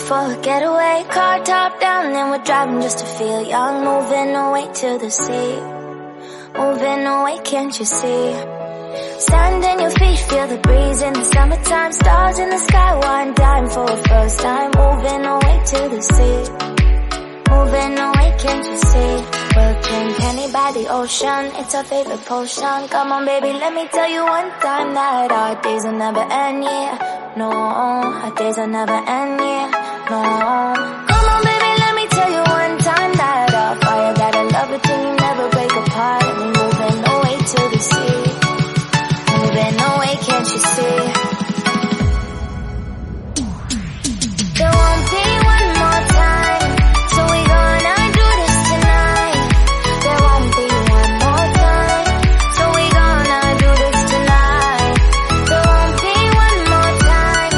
for a getaway. Car top down and we're driving just to feel young. Moving away to the sea, moving away, can't you see? Stand on your feet, feel the breeze in the summertime. Stars in the sky, one dime for a first time. Moving away to the sea, moving away, can't you see? We'll drink honey by the ocean, it's our favorite potion. Come on baby, let me tell you one time that our days will never end, yeah. No, our days will never end, yeah. No. Come on baby, let me tell you one time that our fire got a love it till you never break apart. And we're moving away to the sea, moving away, can't you see? There won't be one more time, so we gonna do this tonight. There won't be one more time, so we gonna do this tonight. There won't be one more time,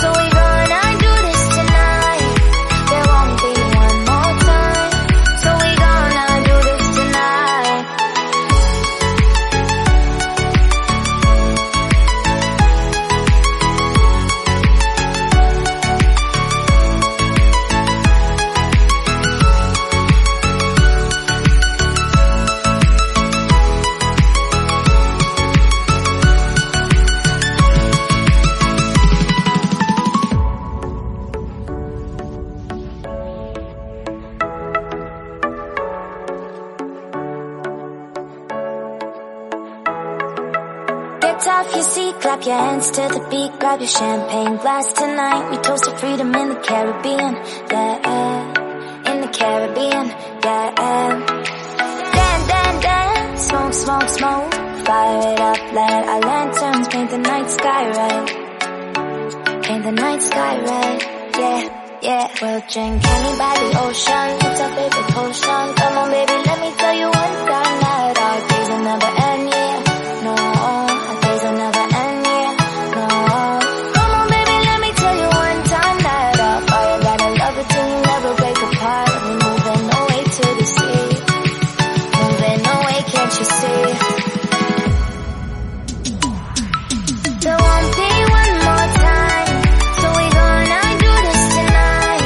so we gonna do this tonight. There won't be one more time, so we gonna do this tonight. Get off your seat, clap your hands to the beat. Grab your champagne glass tonight. We toast to freedom in the Caribbean, yeah, in the Caribbean, yeah. Dance, dance, dance, smoke, smoke, smoke. Fire it up, let our lanterns paint the night sky red. Paint the night sky red, yeah, yeah. We'll drink honey by the ocean, it's our favorite potion. Come on baby, let me tell you one time that our days will never end, yeah. No, our days will never end, yeah. No. Come on baby, let me tell you one time that our fire got a love it till you never break apart. And we're moving away to the sea, moving away, can't you see? There won't be one more time, so we gonna do this tonight.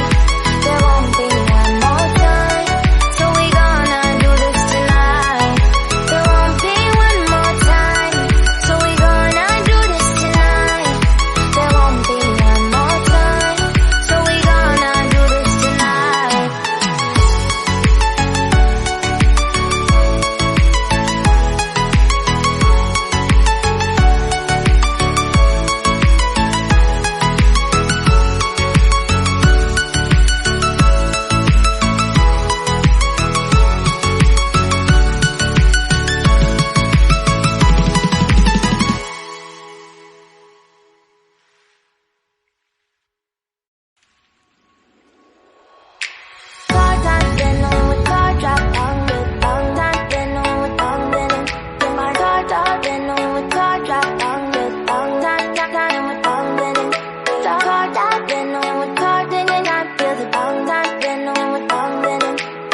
There won't be one more time, so we gonna do this tonight. There won't be one more time, so we gonna do this tonight. There won't be one more time, so we gonna do this tonight. Car top, then on with car drop, on with tongue top, then on with tongue, then in my car top, then on with car drop, on with tongue top, then with tongue, then in car top, then on with car, then you not feel the tongue top, then on with tongue, then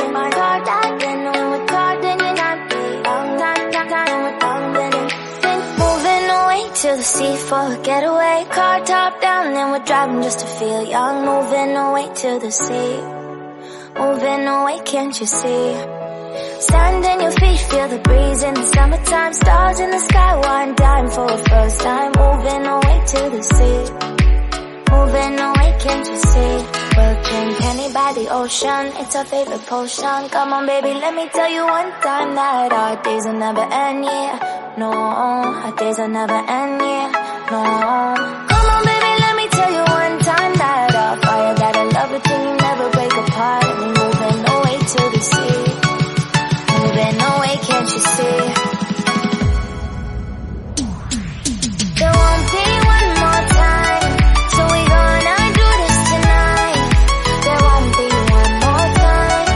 in my car top, then on with car, then you not feel tongue top, then with tongue, then in. Then moving away to the sea for a getaway. Car top down and we're driving just to feel young. Moving away to the sea, moving away, can't you see? Stand on your feet, feel the breeze in the summertime. Stars in the sky, one dime for a first time. Moving away to the sea, moving away, can't you see? We'll drink honey by the ocean, it's our favorite potion. Come on baby, let me tell you one time that our days will never end, yeah. No, our days will never end, yeah. No. Come on baby, let me tell you one time that our fire got a love it till you never break apart. And we're moving away to the sea, moving away, can't you see? There won't be one more time, so we gonna do this tonight. There won't be one more time,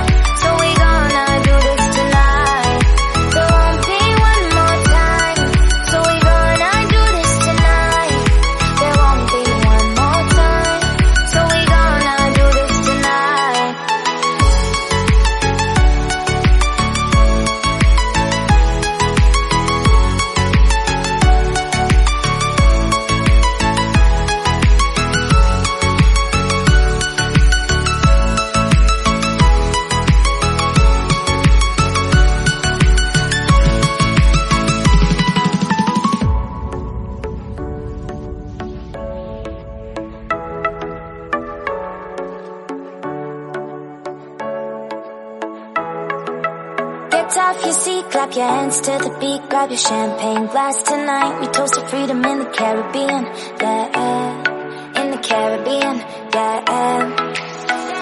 so we gonna do this tonight. There won't be one more time, so we gonna do this tonight. Get off your seat, clap your hands to the beat, grab your champagne glass tonight. We toast to freedom in the Caribbean, yeah, in the Caribbean, yeah.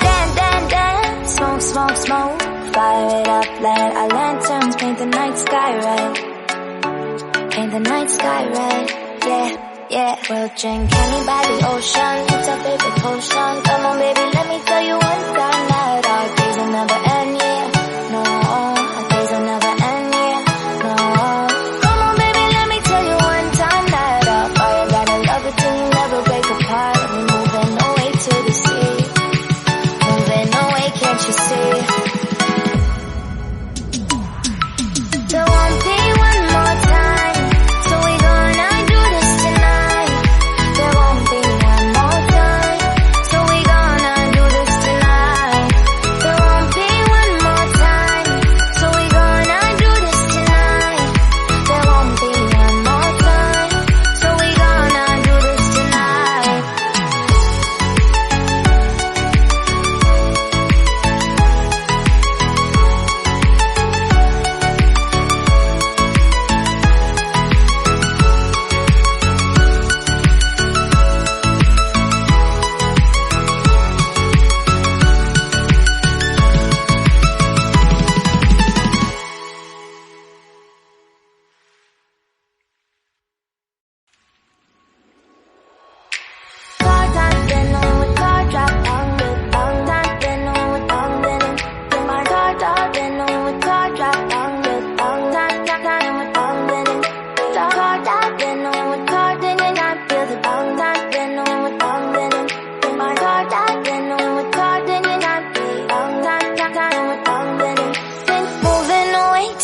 Dance, dance, dance, smoke, smoke, smoke, fire it up, let our lanterns paint the night sky red, paint the night sky red, yeah, yeah. We'll drink honey by the ocean, it's our favorite potion. Come on baby, let me tell you one time that our days will never end, yeah, no, our days will never end, yeah, no. Come on baby, let me tell you one time that our fire gotta love it till you never break apart. We're moving away to the sea, moving away, can't you see? There won't be one more time, so we gonna do this tonight. There won't be one more time, so we gonna do this tonight. There won't be one more time, so we gonna do this tonight. There won't be one more time, so we gonna do this tonight.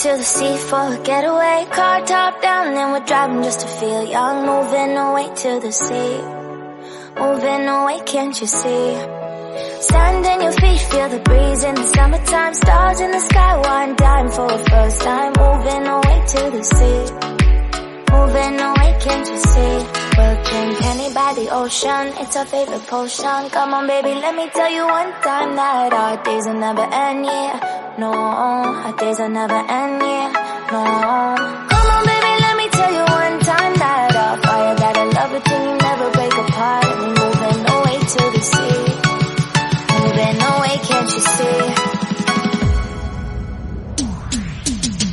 To the sea for a getaway, car top down and we're driving just to feel young. Moving away to the sea, moving away, can't you see? Stand on your feet, feel the breeze in the summertime. Stars in the sky, one dime for a first time. Moving away to the sea, moving away, can't you see? We'll drink honey by the ocean, it's our favorite potion. Come on baby, let me tell you one time that our days will never end, yeah. No, our days will never end, yeah, no. Come on baby, let me tell you one time that our fire gotta love it till you never break apart. We're moving away to the sea, moving away, can't you see?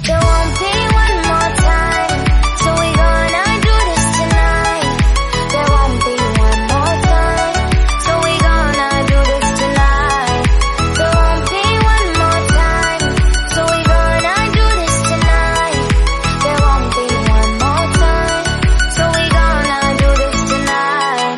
There won't be one more time, so we gonna do this tonight. There won't be one more time, so we gonna do this tonight. There won't be one more time, so we gonna do this tonight. There won't be one more time, so we gonna do this tonight.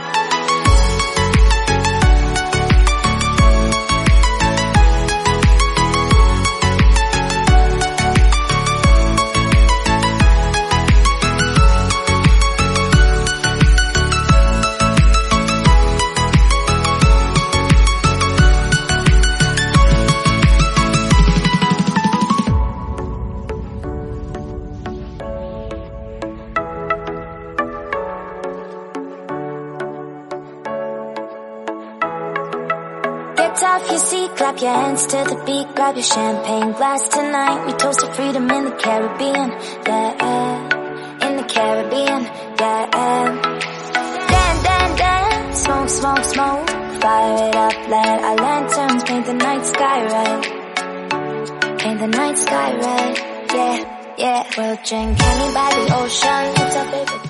Get off your seat, clap your hands to the beat, grab your champagne glass tonight. We toast to freedom in the Caribbean, yeah, in the Caribbean, yeah. Dance, dance, dance, smoke, smoke, smoke, fire it up, let our lanterns paint the night sky red, paint the night sky red, yeah, yeah. We'll drink honey by the ocean, it's our favorite